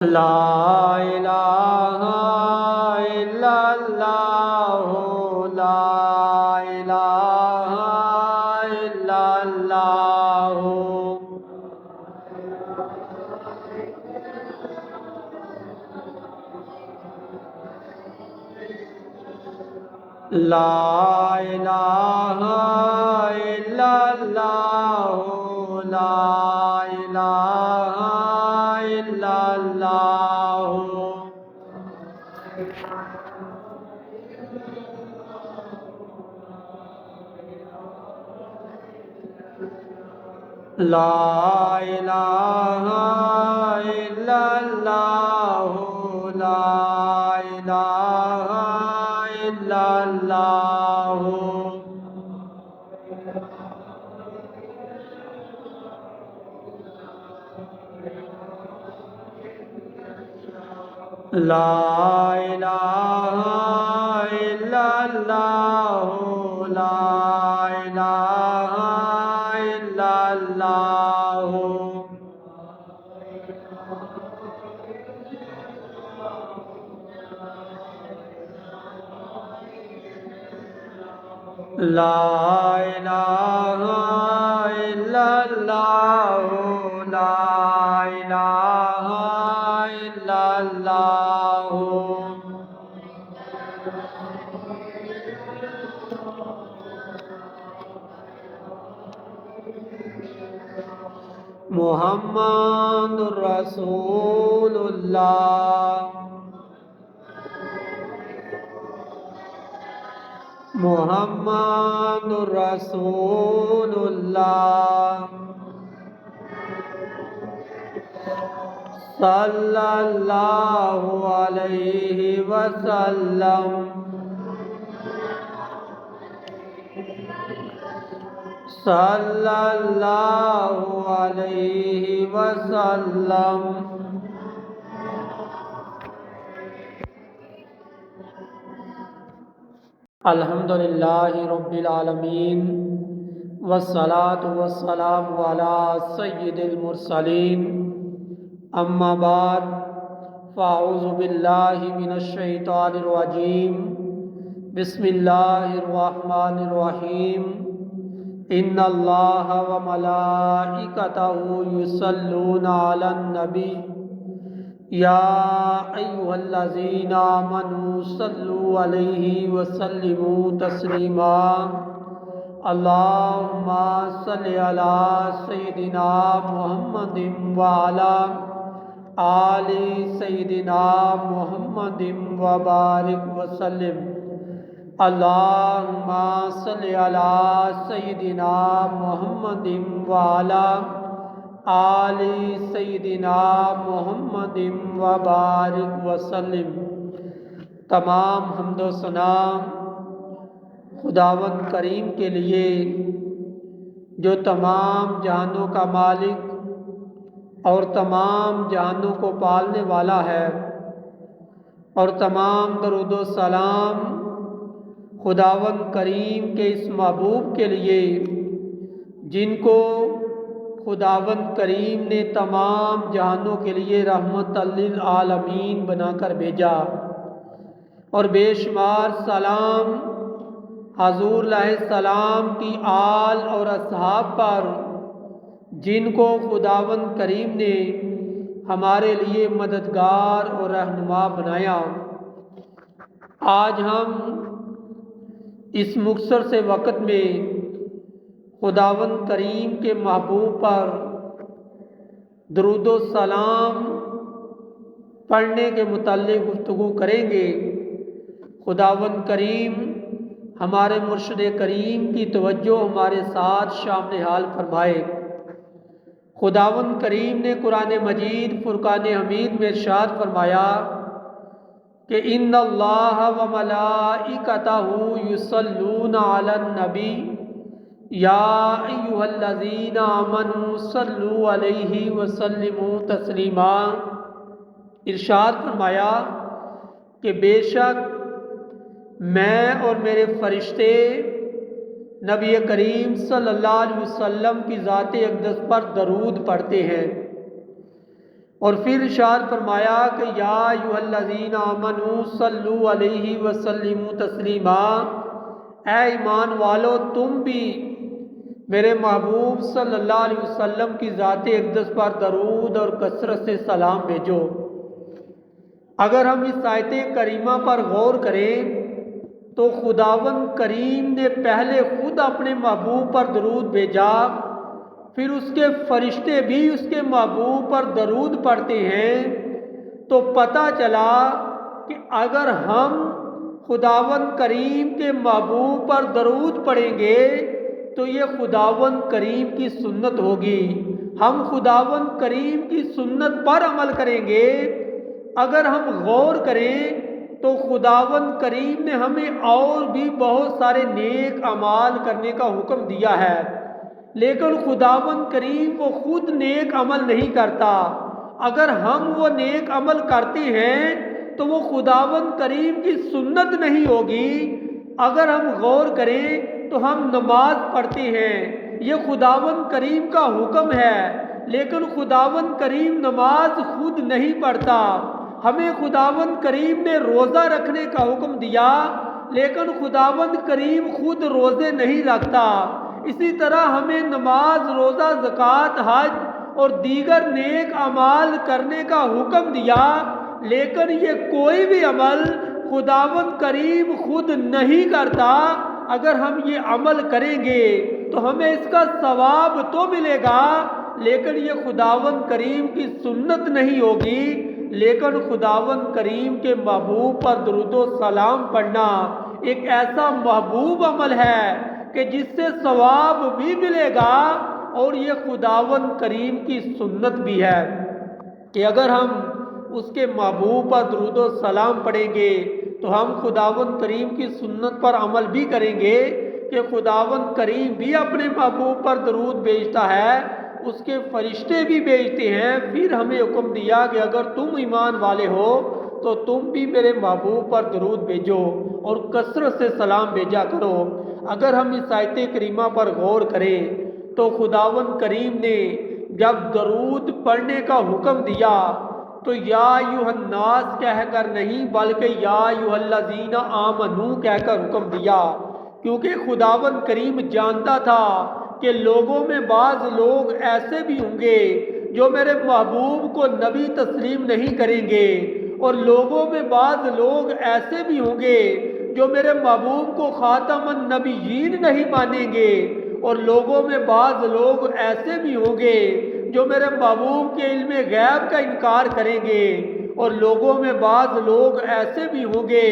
لا الہ الا اللہ لا الہ الا اللہ لا الہ الا اللہ لا الہ الا اللہ لا الہ الا اللہ لا الہ الا اللہ لا الہ الا اللہ لا الہ الا اللہ لا الہ الا اللہ لا الہ الا اللہ محمد رسول اللہ محمد رسول اللہ صلی اللہ علیہ وسلم صلی اللہ علیہ وسلم الحمدللہ رب العالمین والصلاة والسلام علی سید المرسلین اما بعد فاعوذ باللہ من الشیطان الرجیم بسم اللہ الرحمن الرحیم ان اللہ وملائکتہ یصلون علی النبی یا ایھا الذین آمنوا صلوا علیہ وسلموا تسلیما اللہم صل علی سیدنا محمد وعلی آل سیدنا محمد وبارک وسلم اللہم صل علی سیدنا محمد وعلی آل سیدنا محمد وبارک وسلم۔ تمام حمد و ثنا خداوند کریم کے لیے جو تمام جہانوں کا مالک اور تمام جہانوں کو پالنے والا ہے، اور تمام درود و سلام خداوند کریم کے اس محبوب کے لیے جن کو خداوند کریم نے تمام جہانوں کے لیے رحمت للعالمین بنا کر بھیجا، اور بے شمار سلام حضور علیہ السلام کی آل اور اصحاب پر جن کو خداوند کریم نے ہمارے لیے مددگار اور رہنما بنایا۔ آج ہم اس مختصر سے وقت میں خداوند کریم کے محبوب پر درود و سلام پڑھنے کے متعلق گفتگو کریں گے۔ خداوند کریم ہمارے مرشد کریم کی توجہ ہمارے ساتھ شامل حال فرمائے۔ خداوند کریم نے قرآن مجید فرقان حمید میں ارشاد فرمایا کہ ان اللہ و ملائکتہ یصلون علی النبی یا ایھا الذین آمنوا صلوا علیہ وسلموا تسلیما۔ ارشاد فرمایا کہ بے شک میں اور میرے فرشتے نبی کریم صلی اللہ علیہ وسلم کی ذات اقدس پر درود پڑھتے ہیں۔ اور پھر ارشاد فرمایا کہ یا ایھا الذین آمنوا صلوا علیہ وسلموا تسلیما، اے ایمان والو تم بھی میرے محبوب صلی اللہ علیہ وسلم کی ذات اقدس پر درود اور کثرت سے سلام بھیجو۔ اگر ہم اس آیت کریمہ پر غور کریں تو خداوند کریم نے پہلے خود اپنے محبوب پر درود بھیجا، پھر اس کے فرشتے بھی اس کے محبوب پر درود پڑھتے ہیں، تو پتہ چلا کہ اگر ہم خداوند کریم کے محبوب پر درود پڑھیں گے تو یہ خداوند کریم کی سنت ہوگی، ہم خداوند کریم کی سنت پر عمل کریں گے۔ اگر ہم غور کریں تو خداوند کریم نے ہمیں اور بھی بہت سارے نیک اعمال کرنے کا حکم دیا ہے، لیکن خداوند کریم وہ خود نیک عمل نہیں کرتا۔ اگر ہم وہ نیک عمل کرتے ہیں تو وہ خداوند کریم کی سنت نہیں ہوگی۔ اگر ہم غور کریں تو ہم نماز پڑھتے ہیں، یہ خداوند کریم کا حکم ہے، لیکن خداوند کریم نماز خود نہیں پڑھتا۔ ہمیں خداوند کریم نے روزہ رکھنے کا حکم دیا، لیکن خداوند کریم خود روزے نہیں رکھتا۔ اسی طرح ہمیں نماز، روزہ، زکوٰۃ، حج اور دیگر نیک اعمال کرنے کا حکم دیا، لیکن یہ کوئی بھی عمل خداوند کریم خود نہیں کرتا۔ اگر ہم یہ عمل کریں گے تو ہمیں اس کا ثواب تو ملے گا، لیکن یہ خداوند کریم کی سنت نہیں ہوگی۔ لیکن خداوند کریم کے محبوب پر درود و سلام پڑھنا ایک ایسا محبوب عمل ہے کہ جس سے ثواب بھی ملے گا، اور یہ خداوند کریم کی سنت بھی ہے کہ اگر ہم اس کے محبوب پر درود و سلام پڑھیں گے تو ہم خداوند کریم کی سنت پر عمل بھی کریں گے کہ خداوند کریم بھی اپنے محبوب پر درود بھیجتا ہے، اس کے فرشتے بھی بھیجتے ہیں۔ پھر ہمیں حکم دیا کہ اگر تم ایمان والے ہو تو تم بھی میرے محبوب پر درود بھیجو اور کثرت سے سلام بھیجا کرو۔ اگر ہم اس آیت کریمہ پر غور کریں تو خداوند کریم نے جب درود پڑھنے کا حکم دیا تو یا ایھا الناس کہہ کر نہیں بلکہ یا ایھا الذین آمنوا کہہ کر حکم دیا، کیونکہ خداوند کریم جانتا تھا کہ لوگوں میں بعض لوگ ایسے بھی ہوں گے جو میرے محبوب کو نبی تسلیم نہیں کریں گے، اور لوگوں میں بعض لوگ ایسے بھی ہوں گے جو میرے محبوب کو خاتم النبیین نہیں مانیں گے، اور لوگوں میں بعض لوگ ایسے بھی ہوں گے جو میرے محبوب کے علم غیب کا انکار کریں گے، اور لوگوں میں بعض لوگ ایسے بھی ہوں گے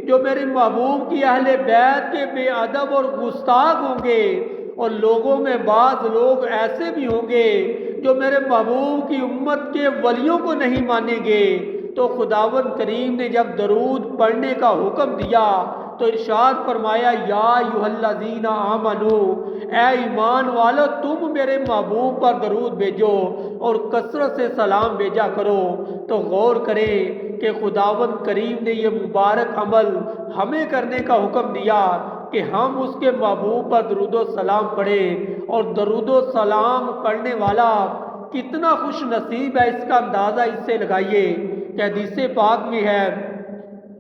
جو میرے محبوب کی اہل بیت کے بے ادب اور گستاخ ہوں گے، اور لوگوں میں بعض لوگ ایسے بھی ہوں گے جو میرے محبوب کی امت کے ولیوں کو نہیں مانیں گے۔ تو خداوند کریم نے جب درود پڑھنے کا حکم دیا تو ارشاد فرمایا یا ایھا الذین آمنوا، اے ایمان والو تم میرے محبوب پر درود بھیجو اور کثرت سے سلام بھیجا کرو۔ تو غور کریں کہ خداوند کریم نے یہ مبارک عمل ہمیں کرنے کا حکم دیا کہ ہم اس کے محبوب پر درود و سلام پڑھیں، اور درود و سلام پڑھنے والا کتنا خوش نصیب ہے اس کا اندازہ اس سے لگائیے کہ حدیث پاک میں ہے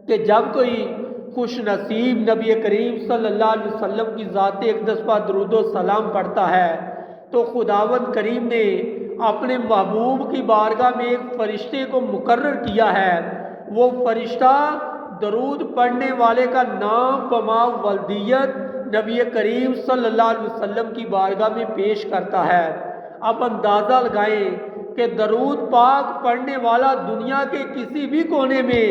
کہ جب کوئی خوش نصیب نبی کریم صلی اللہ علیہ وسلم کی ذات اقدس پر درود و سلام پڑھتا ہے تو خداوند کریم نے اپنے محبوب کی بارگاہ میں ایک فرشتے کو مقرر کیا ہے۔ وہ فرشتہ درود پڑھنے والے کا نام بما ولدیت نبی کریم صلی اللہ علیہ وسلم کی بارگاہ میں پیش کرتا ہے۔ اب اندازہ لگائیں کہ درود پاک پڑھنے والا دنیا کے کسی بھی کونے میں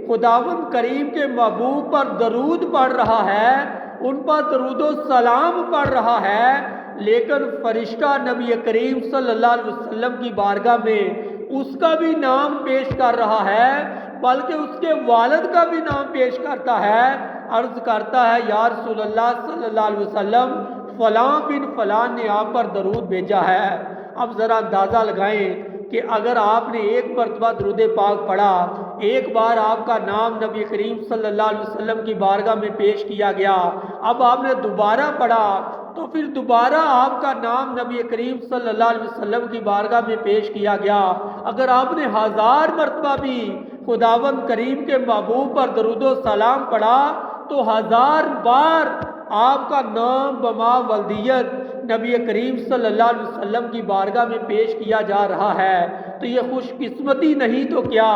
خداوند کریم کے محبوب پر درود پڑھ رہا ہے، ان پر درود و سلام پڑھ رہا ہے، لیکن فرشتہ نبی کریم صلی اللہ علیہ وسلم کی بارگاہ میں اس کا بھی نام پیش کر رہا ہے، بلکہ اس کے والد کا بھی نام پیش کرتا ہے، عرض کرتا ہے یا رسول اللہ صلی اللہ علیہ وسلم فلاں بن فلاں نے آپ پر درود بھیجا ہے۔ اب ذرا اندازہ لگائیں کہ اگر آپ نے ایک مرتبہ درود پاک پڑھا، ایک بار آپ کا نام نبی کریم صلی اللہ علیہ وسلم کی بارگاہ میں پیش کیا گیا، اب آپ نے دوبارہ پڑھا تو پھر دوبارہ آپ کا نام نبی کریم صلی اللہ علیہ وسلم کی بارگاہ میں پیش کیا گیا۔ اگر آپ نے 1000 مرتبہ بھی خداوند کریم کے محبوب پر درود و سلام پڑھا تو 1000 بار آپ کا نام بما ولدیت نبی کریم صلی اللہ علیہ وسلم کی بارگاہ میں پیش کیا جا رہا ہے۔ تو یہ خوش قسمتی نہیں تو کیا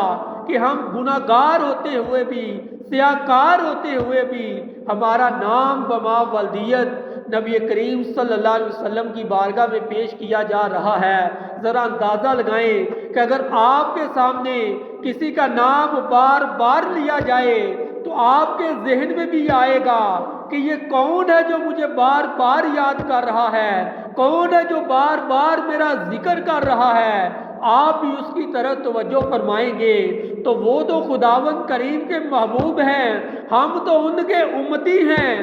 کہ ہم گناہ گار ہوتے ہوئے بھی، سیاہکار ہوتے ہوئے بھی ہمارا نام بما ولدیت نبی کریم صلی اللہ علیہ وسلم کی بارگاہ میں پیش کیا جا رہا ہے۔ ذرا اندازہ لگائیں کہ اگر آپ کے سامنے کسی کا نام بار بار لیا جائے تو آپ کے ذہن میں بھی آئے گا کہ یہ کون ہے جو مجھے بار بار یاد کر رہا ہے، کون ہے جو بار بار میرا ذکر کر رہا ہے۔ آپ بھی اس کی طرف توجہ فرمائیں گے تو وہ تو خداوند کریم کے محبوب ہیں، ہم تو ان کے امتی ہیں۔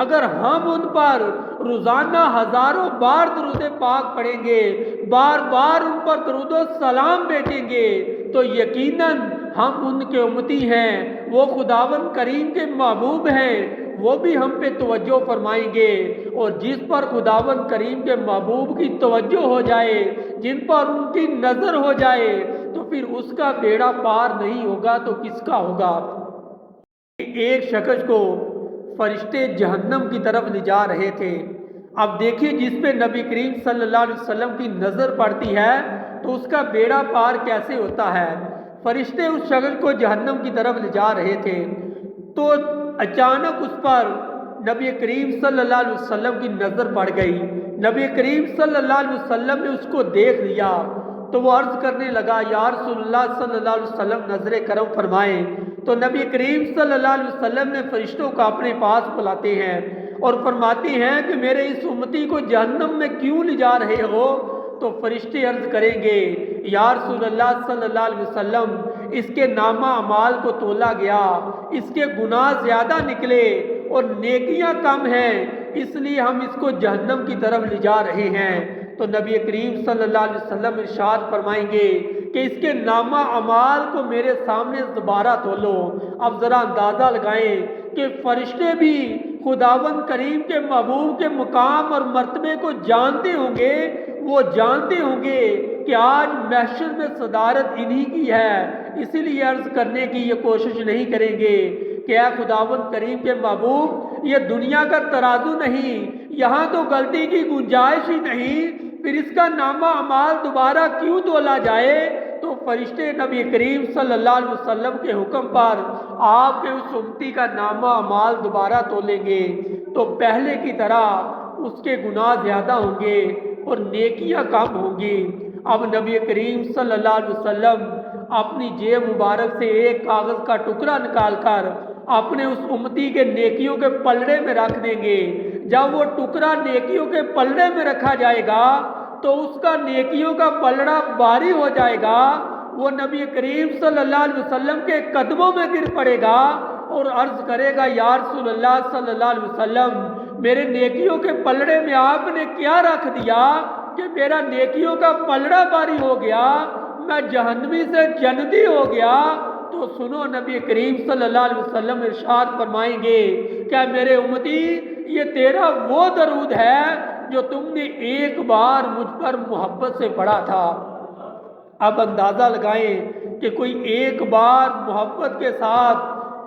اگر ہم ان پر روزانہ ہزاروں بار درود پاک پڑھیں گے، بار بار ان پر درود و سلام بھیجیں گے تو یقیناً ہم ان کے امتی ہیں، وہ خداوند کریم کے محبوب ہیں، وہ بھی ہم پہ توجہ فرمائیں گے۔ اور جس پر خداوند کریم کے محبوب کی توجہ ہو جائے، جن پر ان کی نظر ہو جائے تو پھر اس کا بیڑا پار نہیں ہوگا تو کس کا ہوگا؟ ایک شخص کو فرشتے جہنم کی طرف لے جا رہے تھے۔ اب دیکھیے جس پہ نبی کریم صلی اللہ علیہ وسلم کی نظر پڑتی ہے تو اس کا بیڑا پار کیسے ہوتا ہے۔ فرشتے اس شخص کو جہنم کی طرف لے جا رہے تھے تو اچانک اس پر نبی کریم صلی اللہ علیہ وسلم کی نظر پڑ گئی۔ نبی کریم صلی اللہ علیہ وسلم نے اس کو دیکھ لیا تو وہ عرض کرنے لگا یا رسول اللہ صلی اللہ علیہ وسلم نظر کرم فرمائیں۔ تو نبی کریم صلی اللہ علیہ وسلم نے فرشتوں کو اپنے پاس بلاتے ہیں اور فرماتے ہیں کہ میرے اس امتی کو جہنم میں کیوں لے جا رہے ہو؟ تو فرشتے عرض کریں گے یا رسول اللہ صلی اللہ علیہ وسلم اس کے نامہ اعمال کو تولا گیا، اس کے گناہ زیادہ نکلے اور نیکیاں کم ہیں، اس لیے ہم اس کو جہنم کی طرف لے جا رہے ہیں۔ تو نبی کریم صلی اللہ علیہ وسلم ارشاد فرمائیں گے کہ اس کے نامہ اعمال کو میرے سامنے دوبارہ تولو۔ اب ذرا اندازہ لگائیں کہ فرشتے بھی خداوند کریم کے محبوب کے مقام اور مرتبے کو جانتے ہوں گے، وہ جانتے ہوں گے کہ آج محشر میں صدارت انہی کی ہے، اسی لیے عرض کرنے کی یہ کوشش نہیں کریں گے کہ اے خداوند کریم کے محبوب یہ دنیا کا ترازو نہیں، یہاں تو غلطی کی گنجائش ہی نہیں، پھر اس کا نامہ اعمال دوبارہ کیوں تولا جائے؟ تو فرشتے نبی کریم صلی اللہ علیہ وسلم کے حکم پر آپ کے اس امتی کا نامہ اعمال دوبارہ تولیں گے تو پہلے کی طرح اس کے گناہ زیادہ ہوں گے اور نیکیاں کم ہوں گی۔ اب نبی کریم صلی اللہ علیہ وسلم اپنی جیب مبارک سے ایک کاغذ کا ٹکڑا نکال کر اپنے اس امتی کے نیکیوں کے پلڑے میں رکھ دیں گے۔ جب وہ ٹکڑا نیکیوں کے پلڑے میں رکھا جائے گا تو اس کا نیکیوں کا پلڑا بھاری ہو جائے گا، وہ نبی کریم صلی اللہ علیہ وسلم کے قدموں میں گر پڑے گا اور عرض کرے گا یا رسول اللہ صلی اللہ علیہ وسلم میرے نیکیوں کے پلڑے میں آپ نے کیا رکھ دیا کہ میرا نیکیوں کا پلڑا بھاری ہو گیا، میں جہنمی سے جنتی ہو گیا؟ تو سنو نبی کریم صلی اللہ علیہ وسلم ارشاد فرمائیں گے کیا میرے امتی یہ تیرا وہ درود ہے جو تم نے ایک بار مجھ پر محبت سے پڑھا تھا۔ اب اندازہ لگائیں کہ کوئی ایک بار محبت کے ساتھ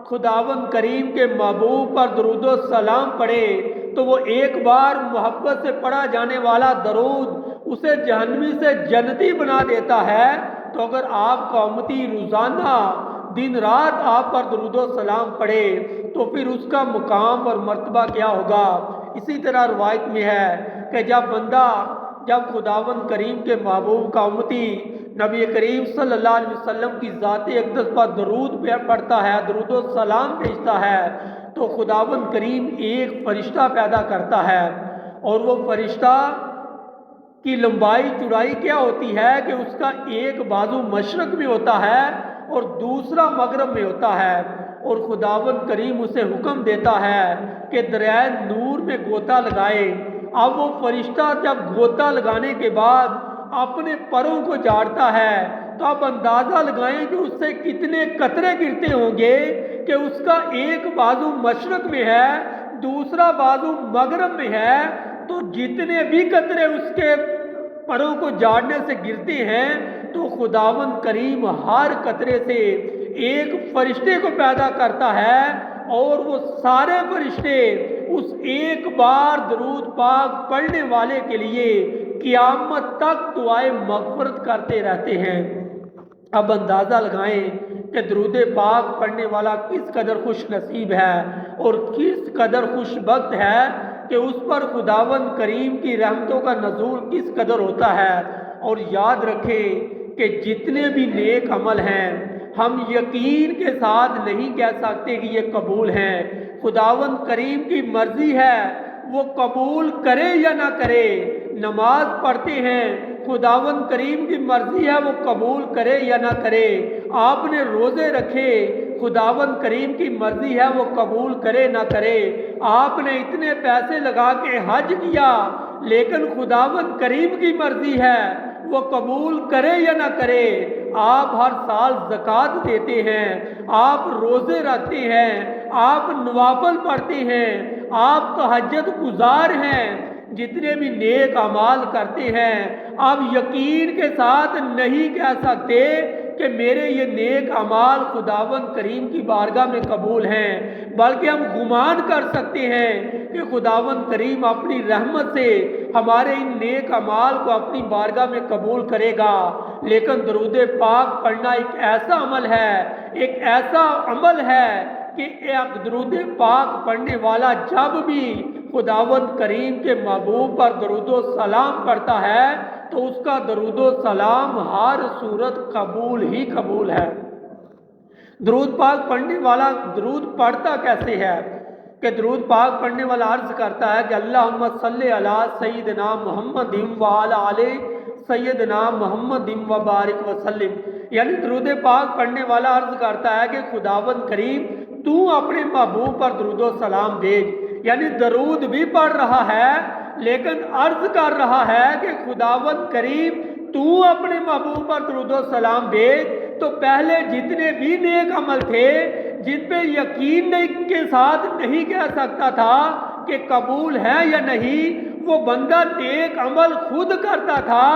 خداوند کریم کے محبوب پر درود و سلام پڑھے تو وہ ایک بار محبت سے پڑھا جانے والا درود اسے جہنمی سے جنتی بنا دیتا ہے، تو اگر آپ کا امتی روزانہ دن رات آپ پر درود و سلام پڑھے تو پھر اس کا مقام اور مرتبہ کیا ہوگا؟ اسی طرح روایت میں ہے کہ جب خداوند کریم کے محبوب کا امتی نبی کریم صلی اللہ علیہ وسلم کی ذات اقدس پر درود پڑھتا ہے، درود و سلام بھیجتا ہے تو خداوند کریم ایک فرشتہ پیدا کرتا ہے اور وہ فرشتہ کی لمبائی چوڑائی کیا ہوتی ہے کہ اس کا ایک بازو مشرق میں ہوتا ہے اور دوسرا مغرب میں ہوتا ہے، اور خداوند کریم اسے حکم دیتا ہے کہ دریائے نور میں غوطہ لگائے۔ اب وہ فرشتہ جب غوطہ لگانے کے بعد اپنے پروں کو جھاڑتا ہے تو اب اندازہ لگائیں کہ اس سے کتنے قطرے گرتے ہوں گے کہ اس کا ایک بازو مشرق میں ہے، دوسرا بازو مغرب میں ہے، تو جتنے بھی قطرے اس کے پروں کو جاڑنے سے گرتے ہیں تو خداوند کریم ہر قطرے سے ایک فرشتے کو پیدا کرتا ہے اور وہ سارے فرشتے اس ایک بار درود پاک پڑھنے والے کے لیے قیامت تک دعائیں مغفرت کرتے رہتے ہیں۔ اب اندازہ لگائیں کہ درود پاک پڑھنے والا کس قدر خوش نصیب ہے اور کس قدر خوش بخت ہے کہ اس پر خداوند کریم کی رحمتوں کا نزول کس قدر ہوتا ہے۔ اور یاد رکھیں کہ جتنے بھی نیک عمل ہیں ہم یقین کے ساتھ نہیں کہہ سکتے کہ یہ قبول ہیں، خداوند کریم کی مرضی ہے وہ قبول کرے یا نہ کرے۔ نماز پڑھتے ہیں، خداوند کریم کی مرضی ہے وہ قبول کرے یا نہ کرے۔ آپ نے روزے رکھے، خداوند کریم کی مرضی ہے وہ قبول کرے نہ کرے۔ آپ نے اتنے پیسے لگا کے حج کیا، لیکن خداوند کریم کی مرضی ہے وہ قبول کرے یا نہ کرے۔ آپ ہر سال زکوٰۃ دیتے ہیں، آپ روزے رکھتے ہیں، آپ نوافل پڑھتے ہیں، آپ تہجد گزار ہیں، جتنے بھی نیک اعمال کرتے ہیں، آپ یقین کے ساتھ نہیں کہہ سکتے کہ میرے یہ نیک اعمال خداوند کریم کی بارگاہ میں قبول ہیں، بلکہ ہم گمان کر سکتے ہیں کہ خداوند کریم اپنی رحمت سے ہمارے ان نیک اعمال کو اپنی بارگاہ میں قبول کرے گا۔ لیکن درود پاک پڑھنا ایک ایسا عمل ہے، ایک ایسا عمل ہے کہ ایک درود پاک پڑھنے والا جب بھی خداوند کریم کے محبوب پر درود و سلام پڑھتا ہے تو اس کا درود و سلام ہر صورت قبول ہی قبول ہے۔ درود پاک پڑھنے والا درود پڑھتا کیسے ہے کہ درود پاک پڑھنے والا عرض کرتا ہے کہ اللہم صلی علی سیدنا محمد وعلی آل سیدنا محمد وبارک وسلم، یعنی درود پاک پڑھنے والا عرض کرتا ہے کہ خداوند کریم تو اپنے محبوب پر درود و سلام بھیج، یعنی درود بھی پڑھ رہا ہے لیکن عرض کر رہا ہے کہ خداوند کریم تو اپنے محبوب پر درود و سلام بھیج۔ تو پہلے جتنے بھی نیک عمل تھے جن پہ یقین کے ساتھ نہیں کہہ سکتا تھا کہ قبول ہے یا نہیں، وہ بندہ نیک عمل خود کرتا تھا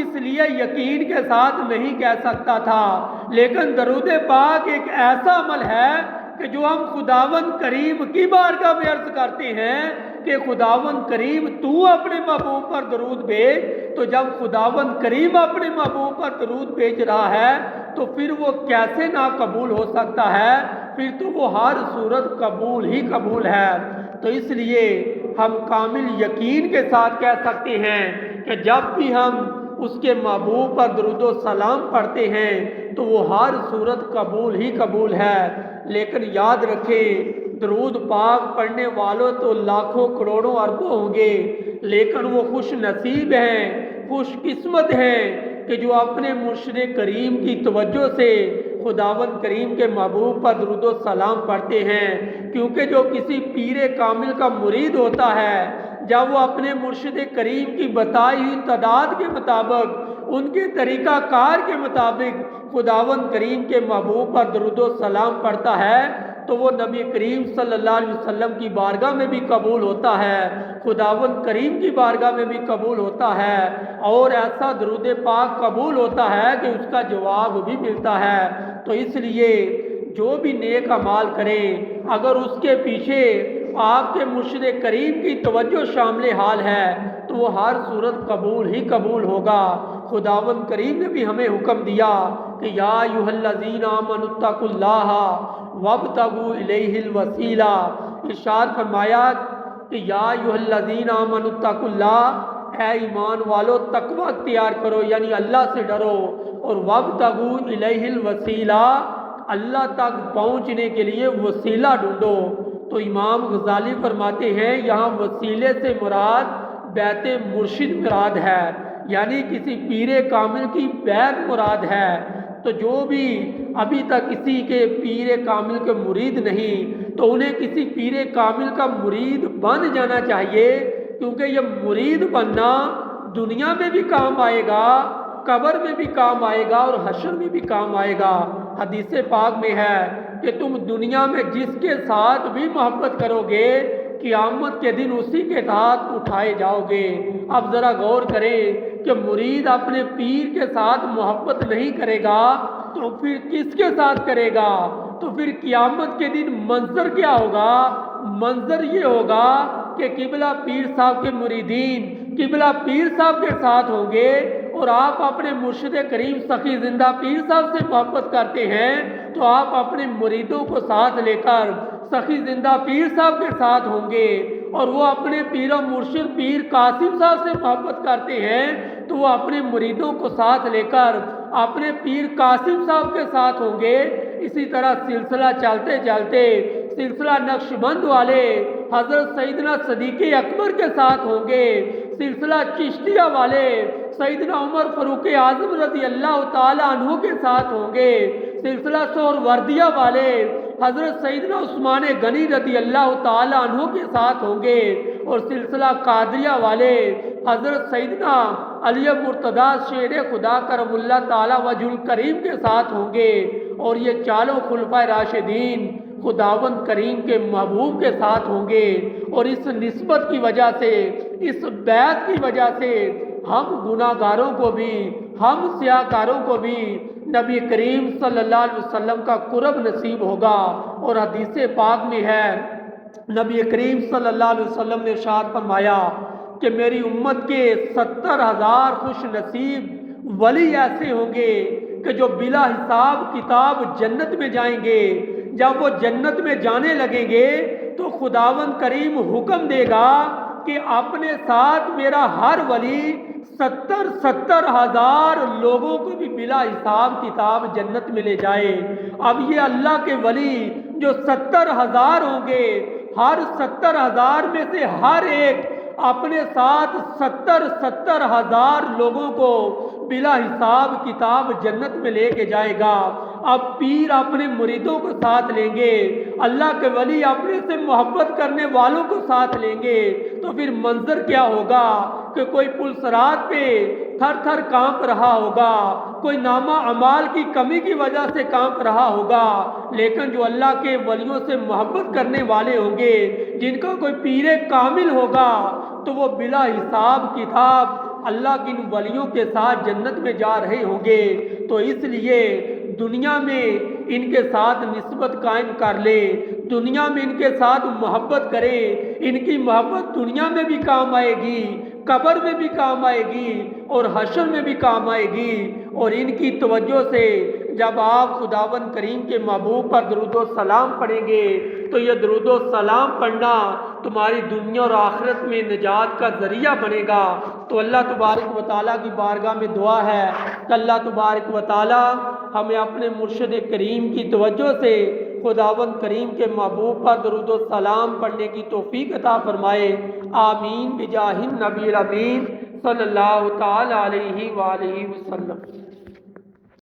اس لیے یقین کے ساتھ نہیں کہہ سکتا تھا۔ لیکن درود پاک ایک ایسا عمل ہے کہ جو ہم خداوند کریم کی بارگاہ میں عرض کرتے ہیں کہ خداوند کریم تو اپنے محبوب پر درود بھیج، تو جب خداوند کریم اپنے محبوب پر درود بھیج رہا ہے تو پھر وہ کیسے ناقبول ہو سکتا ہے؟ پھر تو وہ ہر صورت قبول ہی قبول ہے۔ تو اس لیے ہم کامل یقین کے ساتھ کہہ سکتے ہیں کہ جب بھی ہم اس کے محبوب پر درود و سلام پڑھتے ہیں تو وہ ہر صورت قبول ہی قبول ہے۔ لیکن یاد رکھیں درود پاک پڑھنے والوں تو لاکھوں کروڑوں اربوں ہوں گے، لیکن وہ خوش نصیب ہیں، خوش قسمت ہیں کہ جو اپنے مرشد کریم کی توجہ سے خداوند کریم کے محبوب پر درود و سلام پڑھتے ہیں۔ کیونکہ جو کسی پیر کامل کا مرید ہوتا ہے جب وہ اپنے مرشد کریم کی بتائی ہوئی تعداد کے مطابق، ان کے طریقہ کار کے مطابق خداوند کریم کے محبوب پر درود و سلام پڑھتا ہے تو وہ نبی کریم صلی اللہ علیہ وسلم کی بارگاہ میں بھی قبول ہوتا ہے، خداوند کریم کی بارگاہ میں بھی قبول ہوتا ہے، اور ایسا درود پاک قبول ہوتا ہے کہ اس کا جواب بھی ملتا ہے۔ تو اس لیے جو بھی نیک اعمال کریں اگر اس کے پیچھے آپ کے مرشد کریم کی توجہ شامل حال ہے تو وہ ہر صورت قبول ہی قبول ہوگا۔ خداوند کریم نے بھی ہمیں حکم دیا کہ یا ایھا الذین آمنوا اتقوا اللہ وابتغوا الیہ الوسیلہ، ارشاد فرمایا کہ یا ایھا الذین آمنوا اتقوا اللہ، اے ایمان والو تقوی اختیار کرو یعنی اللہ سے ڈرو، اور وابتغوا الیہ الوسیلہ، اللہ تک پہنچنے کے لیے وسیلہ ڈھونڈو۔ تو امام غزالی فرماتے ہیں یہاں وسیلے سے مراد بیت مرشد مراد ہے، یعنی کسی پیر کامل کی بیعت مراد ہے۔ تو جو بھی ابھی تک کسی کے پیر کامل کے مرید نہیں تو انہیں کسی پیر کامل کا مرید بن جانا چاہیے، کیونکہ یہ مرید بننا دنیا میں بھی کام آئے گا، قبر میں بھی کام آئے گا اور حشر میں بھی کام آئے گا۔ حدیث پاک میں ہے کہ تم دنیا میں جس کے ساتھ بھی محبت کرو گے قیامت کے دن اسی کے ساتھ اٹھائے جاؤ گے۔ اب ذرا غور کریں کہ مرید اپنے پیر کے ساتھ محبت نہیں کرے گا تو پھر کس کے ساتھ کرے گا؟ تو پھر قیامت کے دن منظر کیا ہوگا؟ منظر یہ ہوگا کہ قبلہ پیر صاحب کے مریدین قبلہ پیر صاحب کے ساتھ ہوں گے، اور آپ اپنے مرشد کریم سخی زندہ پیر صاحب سے محبت کرتے ہیں تو آپ اپنے مریدوں کو ساتھ لے کر سخی زندہ پیر صاحب کے ساتھ ہوں گے، اور وہ اپنے پیر و مرشد پیر قاسم صاحب سے محبت کرتے ہیں تو وہ اپنے مریدوں کو ساتھ لے کر اپنے پیر قاسم صاحب کے ساتھ ہوں گے۔ اسی طرح سلسلہ چلتے چلتے سلسلہ نقشبند والے حضرت سیدنا صدیق اکبر کے ساتھ ہوں گے، سلسلہ چشتیہ والے سیدنا عمر فاروق اعظم رضی اللہ تعالی عنہ کے ساتھ ہوں گے، سلسلہ سہروردیہ والے حضرت سیدنا عثمان غنی رضی اللہ تعالی عنہ کے ساتھ ہوں گے، اور سلسلہ قادریہ والے حضرت سیدنا علی مرتضیٰ شیر خدا کرم اللہ تعالی وجہ الکریم کے ساتھ ہوں گے، اور یہ چاروں خلفائے راشدین خداوند کریم کے محبوب کے ساتھ ہوں گے۔ اور اس نسبت کی وجہ سے، اس بیعت کی وجہ سے ہم گناہ گاروں کو بھی، ہم سیاہ کاروں کو بھی نبی کریم صلی اللہ علیہ وسلم کا قرب نصیب ہوگا۔ اور حدیث پاک میں ہے، نبی کریم صلی اللہ علیہ وسلم نے ارشاد فرمایا کہ میری امت کے 70,000 خوش نصیب ولی ایسے ہوں گے کہ جو بلا حساب کتاب جنت میں جائیں گے۔ جب وہ جنت میں جانے لگیں گے تو خداوند کریم حکم دے گا کہ اپنے ساتھ میرا ہر ولی 70,000 لوگوں کو بھی بلا حساب کتاب جنت میں لے جائے۔ اب یہ اللہ کے ولی جو 70,000 ہوں گے، ہر 70,000 میں سے ہر ایک اپنے ساتھ 70,000 لوگوں کو بلا حساب کتاب جنت میں لے کے جائے گا۔ اب پیر اپنے مریدوں کو ساتھ لیں گے، اللہ کے ولی اپنے سے محبت کرنے والوں کو ساتھ لیں گے، تو پھر منظر کیا ہوگا کہ کوئی پلسرات پہ تھر تھر کانپ رہا ہوگا، کوئی نامہ اعمال کی کمی کی وجہ سے کانپ رہا ہوگا، لیکن جو اللہ کے ولیوں سے محبت کرنے والے ہوں گے، جن کا کوئی پیر کامل ہوگا، تو وہ بلا حساب کتاب اللہ کے ولیوں کے ساتھ جنت میں جا رہے ہوں گے۔ تو اس لیے دنیا میں ان کے ساتھ نسبت قائم کر لے، دنیا میں ان کے ساتھ محبت کرے، ان کی محبت دنیا میں بھی کام آئے گی، قبر میں بھی کام آئے گی، اور حشر میں بھی کام آئے گی۔ اور ان کی توجہ سے جب آپ خداوند کریم کے محبوب پر درود و سلام پڑھیں گے تو یہ درود و سلام پڑھنا تمہاری دنیا اور آخرت میں نجات کا ذریعہ بنے گا۔ تو اللہ تبارک و تعالیٰ کی بارگاہ میں دعا ہے کہ اللہ تبارک و تعالیٰ ہمیں اپنے مرشد کریم کی توجہ سے خداوند کریم کے محبوب پر درود و سلام پڑھنے کی توفیق عطا فرمائے۔ آمین بجاہ النبی الامین صلی اللہ تعالی علیہ وآلہ وسلم۔